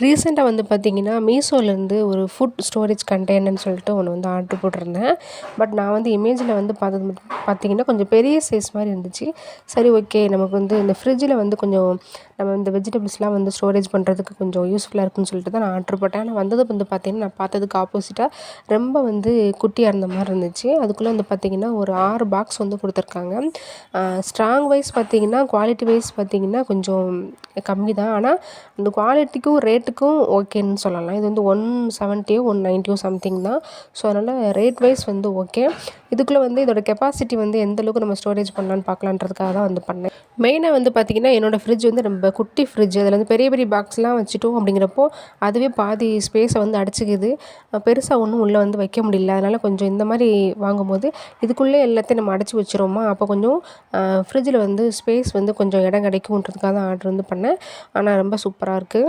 ரீசெண்டாக வந்து பார்த்தீங்கன்னா, மீஷோலேருந்து ஒரு ஃபுட் ஸ்டோரேஜ் கண்டெய்னர்னு சொல்லிட்டு ஒன்று வந்து ஆர்டர் போட்டிருந்தேன். பட் நான் வந்து இமேஜில் வந்து பார்த்தது பார்த்தீங்கன்னா, கொஞ்சம் பெரிய சைஸ் மாரி இருந்துச்சு. சரி ஓகே, நமக்கு வந்து இந்த ஃப்ரிட்ஜில் வந்து கொஞ்சம் நம்ம இந்த வெஜிடபிள்ஸ்லாம் வந்து ஸ்டோரேஜ் பண்ணுறதுக்கு கொஞ்சம் யூஸ்ஃபுல்லாக இருக்குன்னு சொல்லிட்டு தான் நான் ஆர்டர் போட்டேன். ஆனால் வந்தது வந்து பார்த்தீங்கன்னா, நான் பார்த்ததுக்கு ஆப்போசிட்டாக ரொம்ப வந்து குட்டியாக இருந்த மாரி இருந்துச்சு. அதுக்குள்ளே வந்து பார்த்தீங்கன்னா, ஒரு 6 பாக்ஸ் வந்து குடுத்துருக்காங்க. ஸ்ட்ராங் வைஸ் பார்த்தீங்கன்னா, குவாலிட்டி வைஸ் பார்த்தீங்கன்னா கொஞ்சம் கம்மி தான். ஆனால் அந்த குவாலிட்டிக்கும் ரேட்டுக்கும் ஓகேன்னு சொல்லலாம். இது வந்து 170 190 சம்திங் தான். ஸோ அதனால் ரேட் வைஸ் வந்து ஓகே. இதுக்குள்ளே வந்து இதோட கெப்பாசிட்டி வந்து எந்த அளவுக்கு நம்ம ஸ்டோரேஜ் பண்ணலான்னு பார்க்கலான்றதுக்காக தான் வந்து பண்ணேன். மெயினாக வந்து பார்த்திங்கன்னா, என்னோடய ஃப்ரிட்ஜ் வந்து ரொம்ப குட்டி ஃப்ரிட்ஜ். அதில் வந்து பெரிய பெரிய பாக்ஸ்லாம் வச்சுட்டோம் அப்படிங்கிறப்போ அதுவே பாதி ஸ்பேஸை வந்து அடைச்சிக்குது. பெருசாக ஒன்றும் உள்ளே வந்து வைக்க முடியல. அதனால் கொஞ்சம் இந்த மாதிரி வாங்கும்போது இதுக்குள்ளே எல்லாத்தையும் நம்ம அடைச்சி வச்சுருவோமா, அப்போ கொஞ்சம் ஃப்ரிட்ஜில் வந்து ஸ்பேஸ் வந்து கொஞ்சம் இடம் கிடைக்குன்றதுக்காக தான் ஆர்டர் வந்து பண்ணேன். ஆனால் ரொம்ப சூப்பராக இருக்குது.